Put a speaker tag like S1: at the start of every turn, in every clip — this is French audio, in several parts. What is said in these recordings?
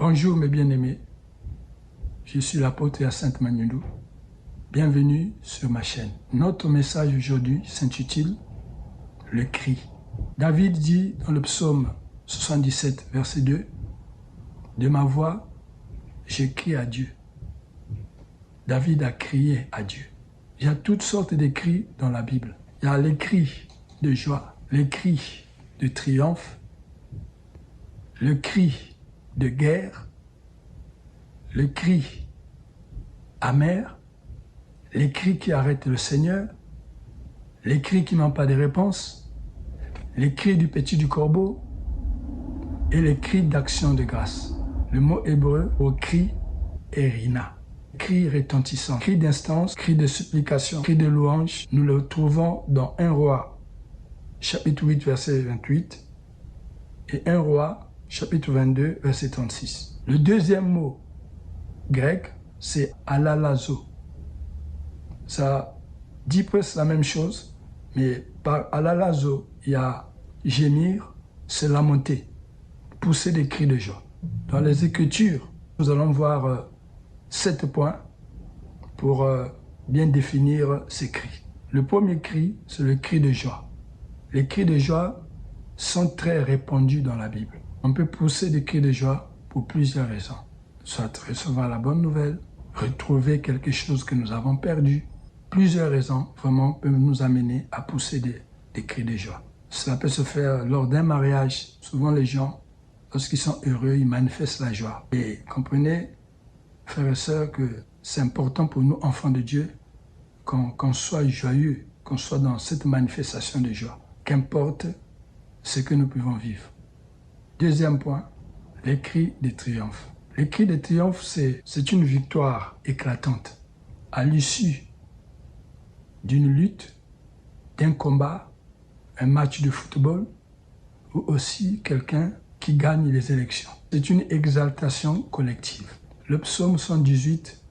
S1: Bonjour mes bien-aimés, je suis l'apôtre Hyacinthe Magnoulou. Bienvenue sur ma chaîne. Notre message aujourd'hui s'intitule « Le cri ». David dit dans le psaume 77, verset 2, « De ma voix, je crie à Dieu ». David a crié à Dieu. Il y a toutes sortes de cris dans la Bible. Il y a les cris de joie, les cris de triomphe, le cri de guerre, le cri amer, les cris qui arrêtent le Seigneur, les cris qui n'ont pas de réponse, les cris du petit du corbeau et les cris d'action de grâce. Le mot hébreu au cri est rina. Cri retentissant, cri d'instance, cri de supplication, cri de louange. Nous le trouvons dans 1 Roi, chapitre 8, verset 28 et 1 Roi, chapitre 22, verset 36. Le deuxième mot grec, c'est alalazo. Ça dit presque la même chose, mais par alalazo, il y a gémir, se lamenter, pousser des cris de joie. Dans les Écritures, nous allons voir 7 points pour bien définir ces cris. Le premier cri, c'est le cri de joie. Les cris de joie sont très répandus dans la Bible. On peut pousser des cris de joie pour plusieurs raisons. Soit recevoir la bonne nouvelle, retrouver quelque chose que nous avons perdu. Plusieurs raisons vraiment peuvent nous amener à pousser des cris de joie. Cela peut se faire lors d'un mariage. Souvent les gens, lorsqu'ils sont heureux, ils manifestent la joie. Et comprenez, frères et sœurs, que c'est important pour nous, enfants de Dieu, qu'on soit joyeux, qu'on soit dans cette manifestation de joie. Qu'importe ce que nous pouvons vivre. Deuxième point, les cris de triomphe. Les cris de triomphe, c'est une victoire éclatante. À l'issue d'une lutte, d'un combat, un match de football, ou aussi quelqu'un qui gagne les élections. C'est une exaltation collective. Le psaume 118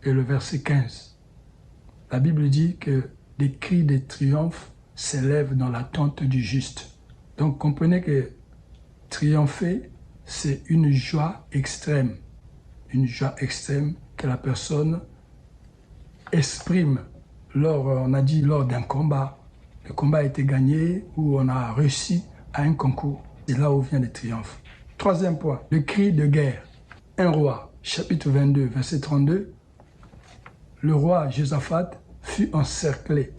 S1: et le verset 15. La Bible dit que des cris de triomphe s'élèvent dans la tente du juste. Donc comprenez que triompher, c'est une joie extrême que la personne exprime lors d'un combat. Le combat a été gagné ou on a réussi à un concours. C'est là où vient le triomphe. Troisième point, le cri de guerre. 1 Roi, chapitre 22, verset 32. Le roi Josaphat fut encerclé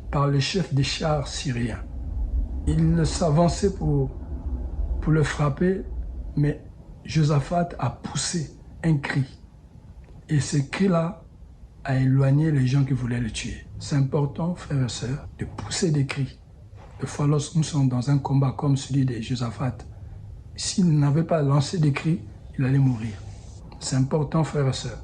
S1: par le chef des chars syriens. Il s'avançait pour le frapper, mais Josaphat a poussé un cri. Et ce cri-là a éloigné les gens qui voulaient le tuer. C'est important, frères et sœurs, de pousser des cris. Des fois, lorsque nous sommes dans un combat comme celui de Josaphat, s'il n'avait pas lancé des cris, il allait mourir. C'est important, frères et sœurs.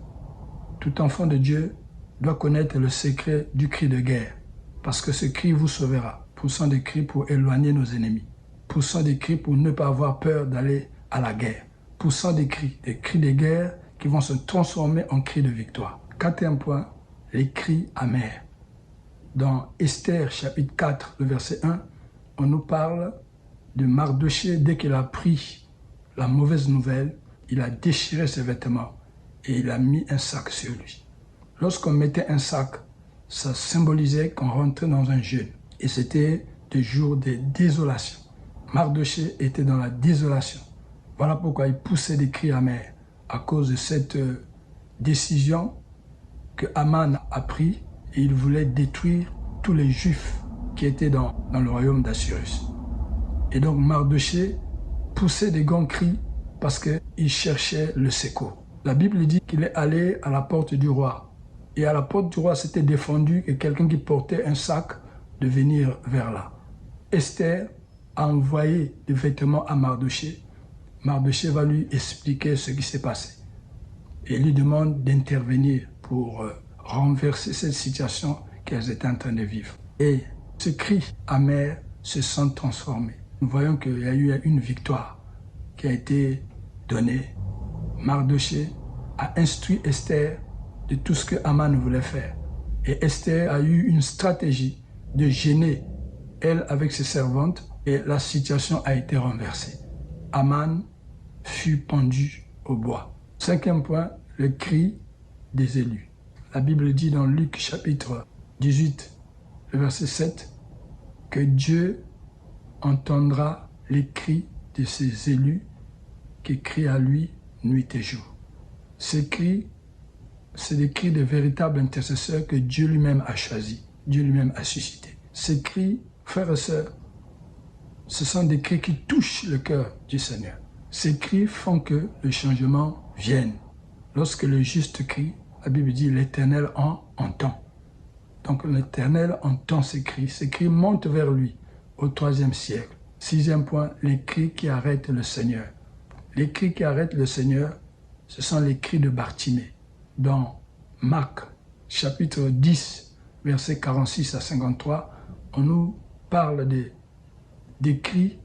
S1: Tout enfant de Dieu doit connaître le secret du cri de guerre, parce que ce cri vous sauvera. Poussons des cris pour éloigner nos ennemis. Poussons des cris pour ne pas avoir peur d'aller à la guerre. Poussons des cris de guerre qui vont se transformer en cris de victoire. Quatrième point, les cris amers. Dans Esther, chapitre 4, le verset 1, on nous parle de Mardochée. Dès qu'il a pris la mauvaise nouvelle, il a déchiré ses vêtements et il a mis un sac sur lui. Lorsqu'on mettait un sac, ça symbolisait qu'on rentrait dans un jeûne. Et c'était des jours de désolation. Mardochée était dans la désolation. Voilà pourquoi il poussait des cris amers à cause de cette décision que Aman a prise et il voulait détruire tous les Juifs qui étaient dans le royaume d'Assyrus. Et donc Mardochée poussait des grands cris parce qu'il cherchait le secours. La Bible dit qu'il est allé à la porte du roi. Et à la porte du roi, c'était défendu que quelqu'un qui portait un sac de venir vers là. Esther a envoyé des vêtements à Mardochée. Mardochée va lui expliquer ce qui s'est passé. Et il lui demande d'intervenir pour renverser cette situation qu'elles étaient en train de vivre. Et ce cri amer se sent transformé. Nous voyons qu'il y a eu une victoire qui a été donnée. Mardochée a instruit Esther de tout ce que Aman voulait faire. Et Esther a eu une stratégie de gêner, elle avec ses servantes, et la situation a été renversée. Aman fut pendu au bois. 5e point, le cri des élus. La Bible dit dans Luc chapitre 18, le verset 7, que Dieu entendra les cris de ses élus qui crient à lui nuit et jour. Ces cris, c'est des cris de véritables intercesseurs que Dieu lui-même a choisis, Dieu lui-même a suscité. Ces cris, frères et sœurs, ce sont des cris qui touchent le cœur du Seigneur. Ces cris font que le changement vienne. Lorsque le juste crie, la Bible dit l'Éternel en entend. Donc l'Éternel entend ces cris montent vers lui au 3e siècle. 6e point, les cris qui arrêtent le Seigneur. Les cris qui arrêtent le Seigneur, ce sont les cris de Bartimée. Dans Marc chapitre 10, versets 46 à 53, on nous parle des cris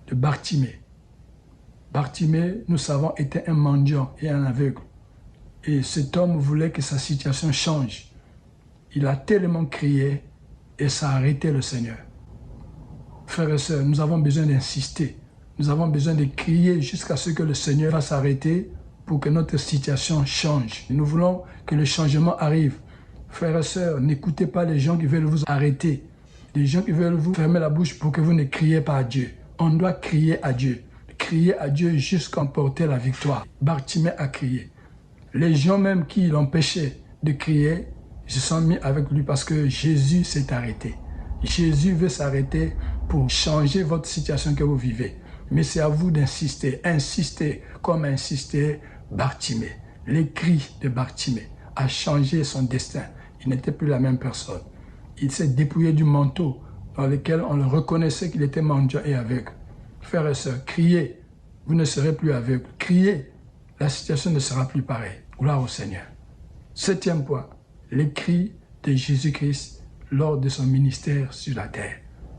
S1: de Bartimée. Bartimée, nous savons, était un mendiant et un aveugle. Et cet homme voulait que sa situation change. Il a tellement crié et ça a arrêté le Seigneur. Frères et sœurs, nous avons besoin d'insister. Nous avons besoin de crier jusqu'à ce que le Seigneur va s'arrêter pour que notre situation change. Nous voulons que le changement arrive. Frères et sœurs, n'écoutez pas les gens qui veulent vous arrêter. Les gens qui veulent vous fermer la bouche pour que vous ne criez pas à Dieu. On doit crier à Dieu. Crier à Dieu jusqu'à emporter la victoire. Bartimée a crié. Les gens même qui l'empêchaient de crier se sont mis avec lui parce que Jésus s'est arrêté. Jésus veut s'arrêter pour changer votre situation que vous vivez. Mais c'est à vous d'insister. Insistez comme insistait Bartimée. Les cris de Bartimée a changé son destin. Il n'était plus la même personne. Il s'est dépouillé du manteau dans lequel on le reconnaissait qu'il était mendiant et aveugle. Frères et sœurs, criez, vous ne serez plus aveugle. Criez, la situation ne sera plus pareille. Gloire au Seigneur. 7e point, les cris de Jésus-Christ lors de son ministère sur la terre.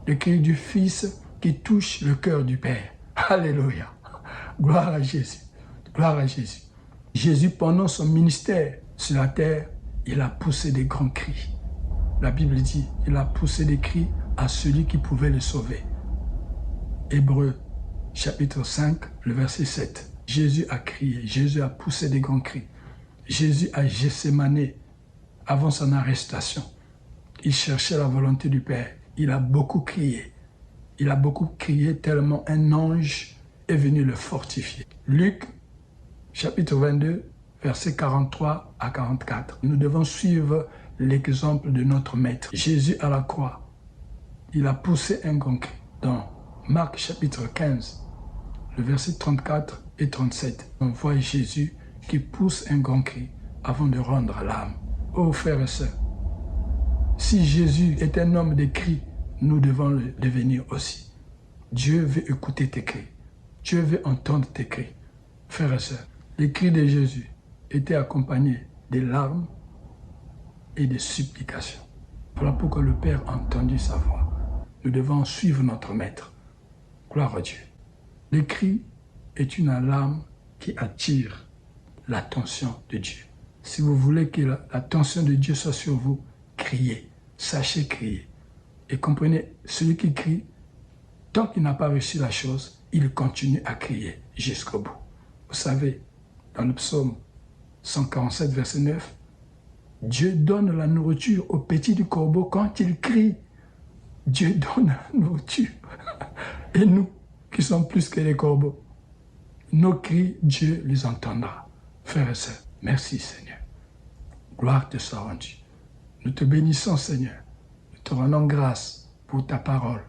S1: Le cri du Fils qui touche le cœur du Père. Alléluia. Gloire à Jésus. Gloire à Jésus. Jésus, pendant son ministère sur la terre, il a poussé des grands cris. La Bible dit, il a poussé des cris à celui qui pouvait le sauver. Hébreux, chapitre 5, le verset 7. Jésus a crié, Jésus a poussé des grands cris. Jésus a Gethsémané avant son arrestation. Il cherchait la volonté du Père. Il a beaucoup crié. Il a beaucoup crié tellement un ange est venu le fortifier. Luc, chapitre 22, versets 43 à 44. Nous devons suivre l'exemple de notre Maître. Jésus à la croix, il a poussé un grand cri. Dans Marc, chapitre 15, le verset 34 et 37, on voit Jésus qui pousse un grand cri avant de rendre l'âme. Oh frères et sœurs, si Jésus est un homme de cris, nous devons le devenir aussi. Dieu veut écouter tes cris. Dieu veut entendre tes cris. Frères et sœurs, les cris de Jésus étaient accompagnés des larmes et des supplications. Voilà pourquoi le Père a entendu sa voix. Nous devons suivre notre Maître. Gloire à Dieu. Le cri est une alarme qui attire l'attention de Dieu. Si vous voulez que l'attention de Dieu soit sur vous, criez. Sachez crier. Et comprenez, celui qui crie, tant qu'il n'a pas reçu la chose, il continue à crier jusqu'au bout. Vous savez, dans le psaume 147, verset 9, Dieu donne la nourriture au petit du corbeau quand il crie. Dieu donne la nourriture. Et nous, qui sommes plus que les corbeaux, nos cris, Dieu les entendra. Frères et sœurs, merci Seigneur. Gloire te soit rendue. Nous te bénissons Seigneur. Nous te rendons grâce pour ta parole.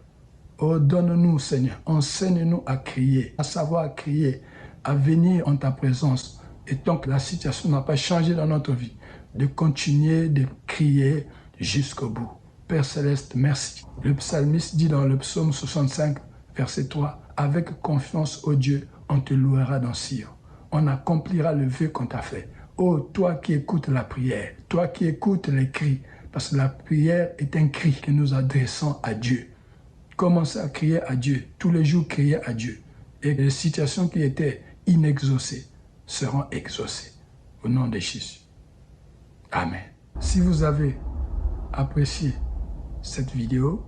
S1: Oh, donne-nous Seigneur, enseigne-nous à crier, à savoir crier, à venir en ta présence. Et tant que la situation n'a pas changé dans notre vie, de continuer de crier jusqu'au bout. Père Céleste, merci. Le psalmiste dit dans le psaume 65, verset 3, « Avec confiance, ô Dieu, on te louera dans Sion. On accomplira le vœu qu'on t'a fait. Ô toi qui écoutes la prière, toi qui écoutes les cris, parce que la prière est un cri que nous adressons à Dieu. Commencez à crier à Dieu, tous les jours crier à Dieu. Et les situations qui étaient inexaucées seront exaucées. Au nom de Jésus. Amen. Si vous avez apprécié cette vidéo,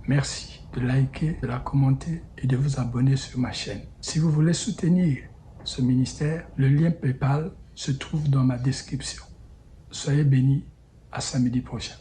S1: merci de liker, de la commenter et de vous abonner sur ma chaîne. Si vous voulez soutenir ce ministère. Le lien PayPal se trouve dans ma description. Soyez bénis, à samedi prochain.